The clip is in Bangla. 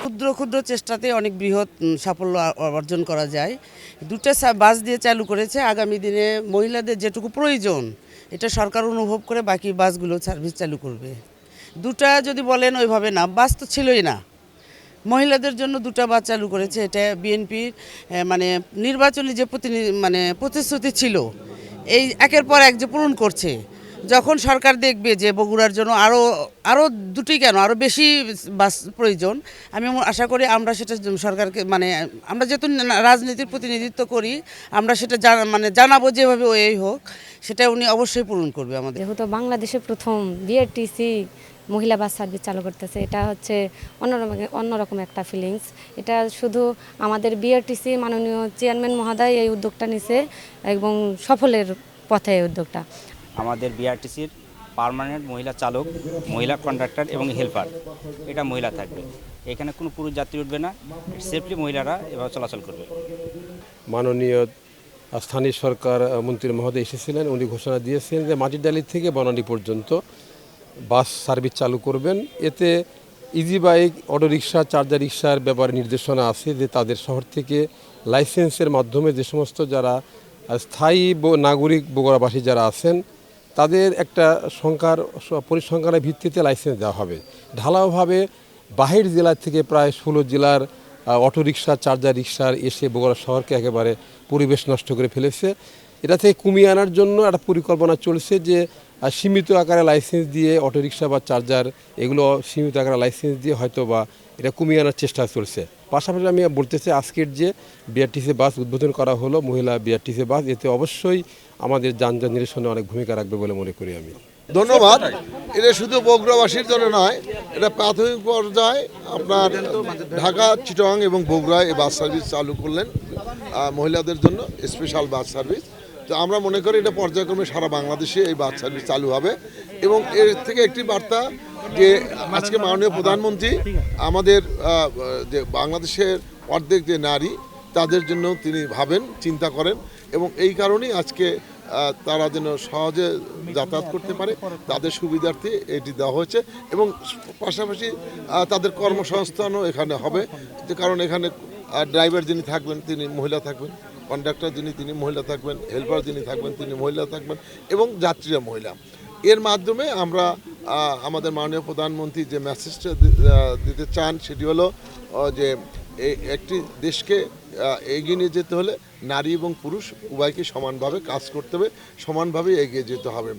ক্ষুদ্র ক্ষুদ্র চেষ্টাতে অনেক বৃহৎ সাফল্য অর্জন করা যায়। দুটো বাস দিয়ে চালু করেছে। আগামী দিনে মহিলাদের যেটুকু প্রয়োজন এটা সরকার অনুভব করে বাকি বাসগুলো সার্ভিস চালু করবে। দুটা যদি বলেন ওইভাবে না, বাস তো ছিলই না। মহিলাদের জন্য দুটো বাস চালু করেছে। এটা বিএনপির মানে নির্বাচনী যে প্রতিশ্রুতি ছিল, এই একের পর এক যে পূরণ করছে। যখন সরকার দেখবে যে বগুড়ার জন্য আরও দুটি কেন আরও বেশি বাস প্রয়োজন, আমি আশা করি আমরা সেটা সরকারকে আমরা যেহেতু রাজনীতির প্রতিনিধিত্ব করি, আমরা সেটা জানাবো যেভাবে ওই হোক, সেটা উনি অবশ্যই পূরণ করবে আমাদের। যেহেতু বাংলাদেশে প্রথম বিআরটিসি মহিলা বাস সার্ভিস চালু করতেছে, এটা হচ্ছে অন্যরকম একটা ফিলিংস। এটা শুধু আমাদের বিআরটিসি মাননীয় চেয়ারম্যান মহোদয় এই উদ্যোগটা নিছে এবং সফলের পথে এই উদ্যোগটা। আমাদের বিআরটিসির পার্মানেন্ট মহিলা চালক, মহিলা কন্ডাক্টর এবং হেল্পার, এটা মহিলা থাকবে। এখানে কোনো পুরুষ যাত্রী উঠবে না, সেফলি মহিলারা এভাবে চলাচল করবে। মাননীয় স্থানীয় সরকার মন্ত্রী মহোদয় এসেছিলেন, উনি ঘোষণা দিয়েছেন যে মাটিডালি থেকে বনানী পর্যন্ত বাস সার্ভিস চালু করবেন। এতে ইজি বাইক, অটোরিকশা, চার্জার রিক্সার ব্যাপারে নির্দেশনা আছে যে তাদের শহর থেকে লাইসেন্সের মাধ্যমে যে সমস্ত যারা স্থায়ী নাগরিক বগুড়াবাসী যারা আছেন তাদের একটা পরিসংখ্যানের ভিত্তিতে লাইসেন্স দেওয়া হবে। ঢালাওভাবে বাহির জেলা থেকে প্রায় 16 জেলার অটোরিকশা, চার্জার রিক্সার এসে বগুড়া শহরকে একেবারে পরিবেশ নষ্ট করে ফেলেছে। এটা থেকে কমিয়ে আনার জন্য একটা পরিকল্পনা চলছে যে সীমিত আকারে লাইসেন্স দিয়ে অটোরিকশা বা চার্জার এগুলো সীমিত আকারে লাইসেন্স দিয়ে হয়তো বা এটা কমিয়ে আনার চেষ্টা চলছে। পাশাপাশি আমি বলতে চাই আজকের যে বিআরটিসি বাস উদ্বোধন করা হলো, মহিলা বিআরটিসি বাস, এতে অবশ্যই আমাদের যানজট নিরসনে অনেক ভূমিকা রাখবে বলে মনে করি আমি। ধন্যবাদ। এটা শুধু বগুড়াবাসীর জন্য নয়, এটা প্রাথমিক পর্যায়ে আপনার ঢাকা, চিটাগাং এবং বগুড়ায় এই বাস সার্ভিস চালু করলেন মহিলাদের জন্য স্পেশাল বাস সার্ভিস। তো আমরা মনে করি এটা পর্যায়ক্রমে সারা বাংলাদেশে এই বাস সার্ভিস চালু হবে। এবং এর থেকে একটি বার্তা যে আজকে মাননীয় প্রধানমন্ত্রী আমাদের যে বাংলাদেশের অর্ধেক যে নারী তাদের জন্য তিনি ভাবেন, চিন্তা করেন এবং এই কারণেই আজকে তারা যেন সহজে যাতায়াত করতে পারে তাদের সুবিধার্থে এটি দেওয়া হয়েছে। এবং পাশাপাশি তাদের কর্মসংস্থানও এখানে হবে, যে কারণ এখানে ড্রাইভার যিনি থাকবেন তিনি মহিলা থাকবেন, কন্ডাক্টর তিনি মহিলা থাকবেন, হেল্পার যিনি থাকবেন তিনি মহিলা থাকবেন এবং যাত্রীরা মহিলা। এর মাধ্যমে আমরা আমাদের মাননীয় প্রধানমন্ত্রী যে মেসেজটা দিতে চান সেটি হলো যে একটি দেশকে এগিয়ে নিয়ে যেতে হলে নারী এবং পুরুষ উভয়কে সমানভাবে কাজ করতে হবে, সমানভাবে এগিয়ে যেতে হবে।